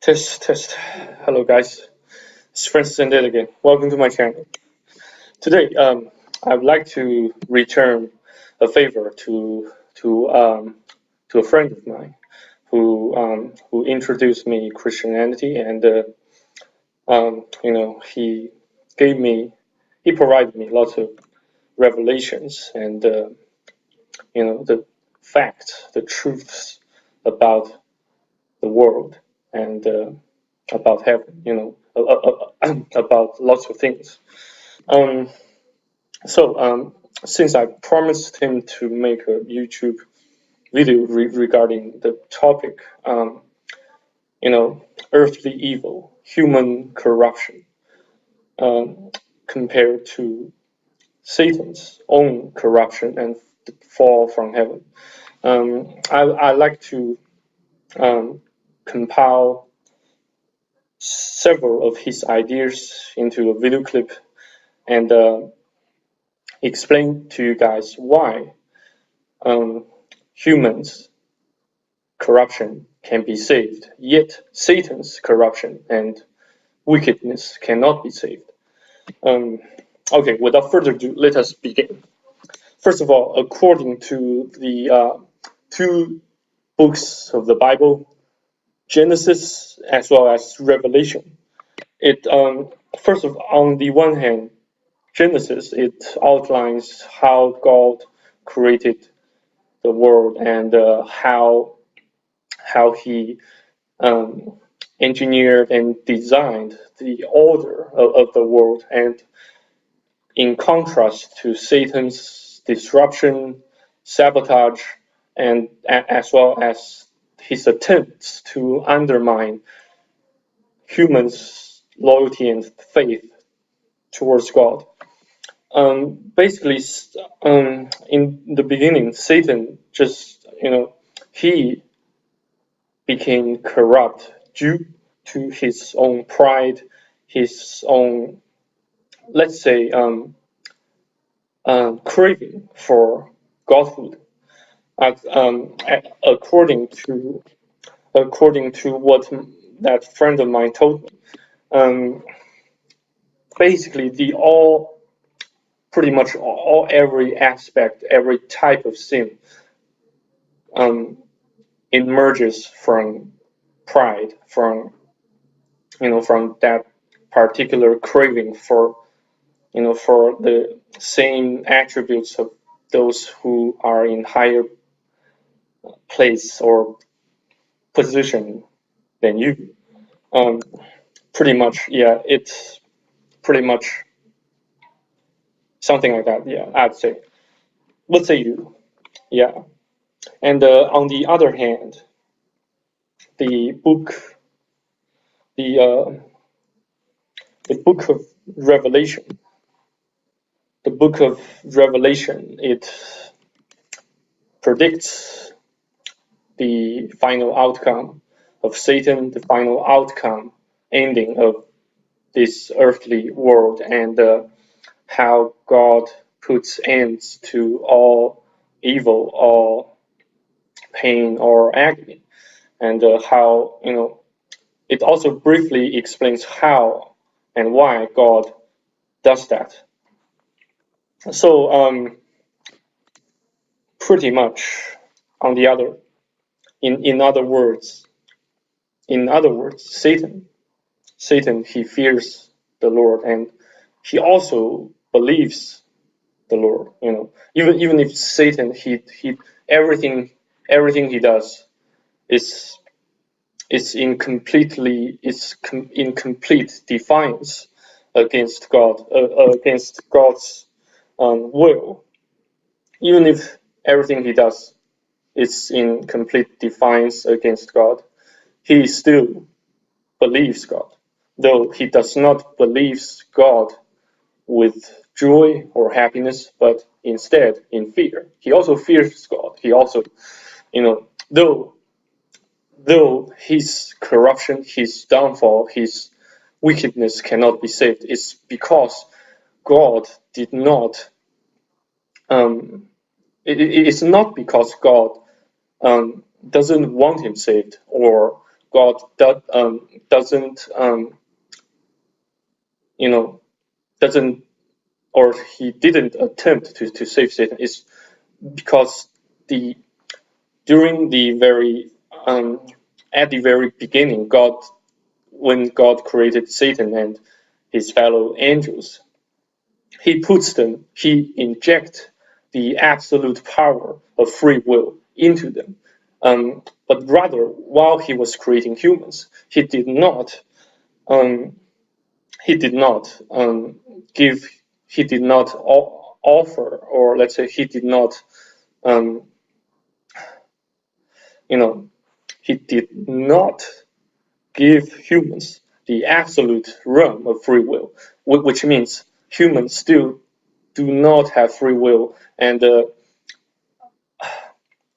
Test, test. Hello, guys. It's Francis and Dale again. Welcome to my channel. Today, I would like to return a favor to a friend of mine who introduced me Christianity, and he provided me lots of revelations and the facts, the truths about the world and about heaven, about lots of things. Since I promised him to make a YouTube video regarding the topic, earthly evil, human corruption, compared to Satan's own corruption and fall from heaven, I like to compile several of his ideas into a video clip and explain to you guys why humans' corruption can be saved, yet Satan's corruption and wickedness cannot be saved. Okay, without further ado, let us begin. First of all, according to the two books of the Bible, Genesis as well as Revelation, first of all, on the one hand, Genesis, it outlines how God created the world and how he engineered and designed the order of the world, and in contrast to Satan's disruption, sabotage, and as well as his attempts to undermine humans' loyalty and faith towards God. Basically, in the beginning, Satan just, he became corrupt due to his own pride, his own, let's say, craving for godhood. According to what that friend of mine told me, basically pretty much every aspect, every type of sin emerges from pride, from that particular craving for the same attributes of those who are in higher place or position than you. Pretty much, yeah, it's pretty much something like that, yeah, I'd say. Let's say you, yeah. And on the other hand, the book of Revelation, it predicts the final outcome of Satan, the final outcome, ending of this earthly world, and how God puts ends to all evil, all pain or agony, and how it also briefly explains how and why God does that. So pretty much on the other, in other words, Satan, he fears the Lord, and he also believes the Lord. Even if Satan, he everything he does is in complete defiance against God, against God's will. Even if everything he does is in complete defiance against God, he still believes God, though he does not believe God with joy or happiness, but instead in fear. He also fears God. He also, though his corruption, his downfall, his wickedness cannot be saved, it's because God did not. It's not because God doesn't want him saved, or God doesn't doesn't, or he didn't attempt to save Satan is because the during the very at the very beginning, when God created Satan and his fellow angels, he injects the absolute power of free will into them. But rather, while he was creating humans, um, he did not give, he did not offer, or let's say he did not, um, you know, he did not give humans the absolute realm of free will, which means humans still do not have free will, and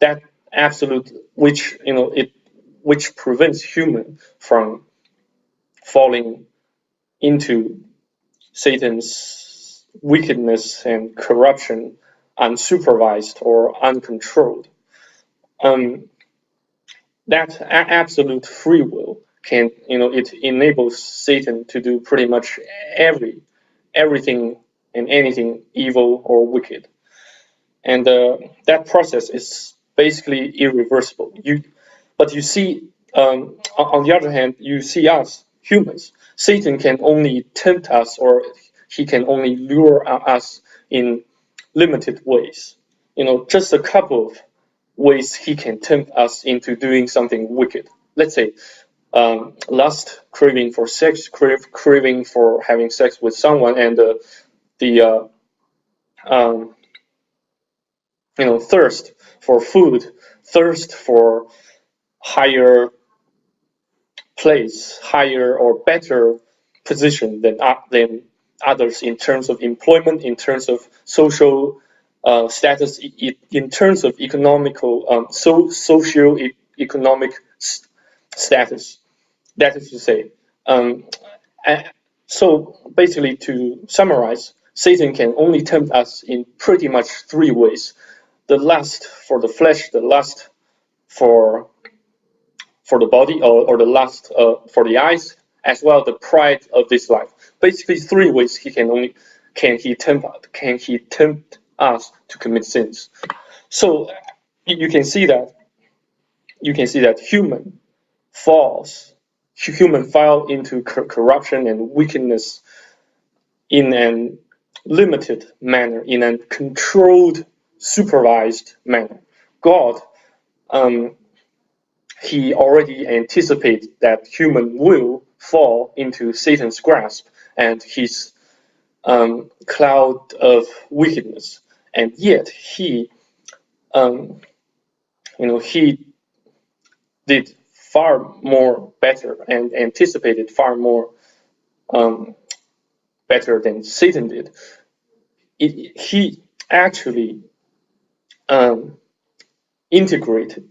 that absolute, which prevents human from falling into Satan's wickedness and corruption unsupervised or uncontrolled. Um, that absolute free will it enables Satan to do pretty much everything and anything evil or wicked. And that process is basically irreversible. But you see, on the other hand, you see us humans. Satan can only tempt us, or he can only lure us in limited ways. Just a couple of ways he can tempt us into doing something wicked. Let's say lust, craving for sex, craving for having sex with someone, and the um, thirst for food, thirst for higher place, higher or better position than others in terms of employment, in terms of social status, in terms of economical, socio-economic status. That is to say, so basically, to summarize, Satan can only tempt us in pretty much three ways: the lust for the flesh, the lust for the body, or the lust for the eyes, as well as the pride of this life. Basically, three ways can he tempt us to commit sins. So you can see that human fall into corruption and wickedness in a limited manner, in a controlled, supervised manner. God, he already anticipated that human will fall into Satan's grasp and his cloud of wickedness, and yet he did far more better and anticipated far more better than Satan did. He actually um, integrated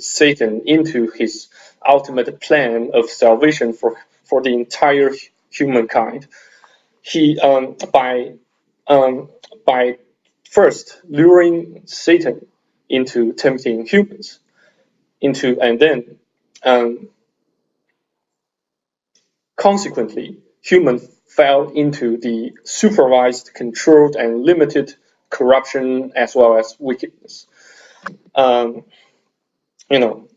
Satan into his ultimate plan of salvation for the entire humankind. He by first luring Satan into tempting humans and then consequently humans fell into the supervised, controlled, and limited corruption as well as wickedness. Um, you know,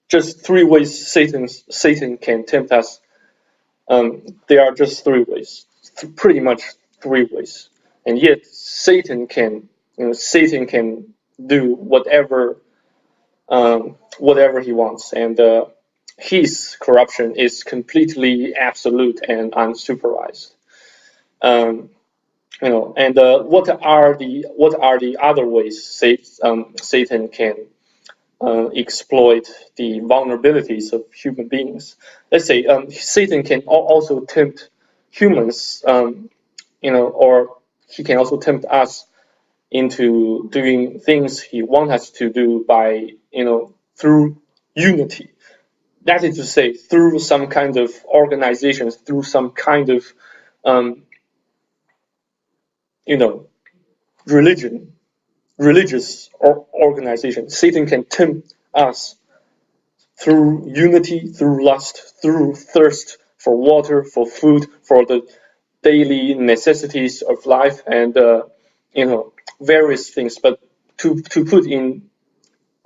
just three ways Satan can tempt us. There are just three ways, pretty much three ways, and yet Satan can do whatever he wants, and his corruption is completely absolute and unsupervised. Um, and what are the other ways Satan can exploit the vulnerabilities of human beings? Let's say Satan can also tempt humans, or he can also tempt us into doing things he wants us to do by, through unity. That is to say, through some kind of organizations, through some kind of, um, you know, religious organization. Satan can tempt us through unity, through lust, through thirst for water, for food, for the daily necessities of life, and various things. But to put in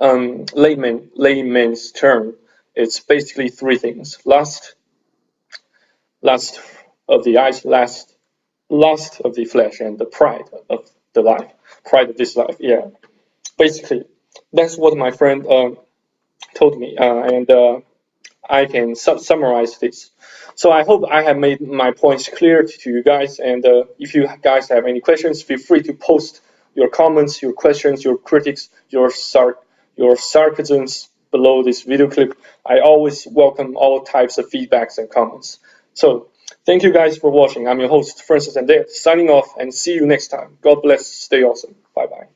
layman's term, it's basically three things: lust of the eyes, lust of the flesh, and the pride of the life, pride of this life. Yeah, basically, that's what my friend told me, and I can summarize this. So I hope I have made my points clear to you guys. And if you guys have any questions, feel free to post your comments, your questions, your critics, your sarcasms below this video clip. I always welcome all types of feedbacks and comments. So thank you guys for watching. I'm your host, Francis, and signing off, and see you next time. God bless. Stay awesome. Bye bye.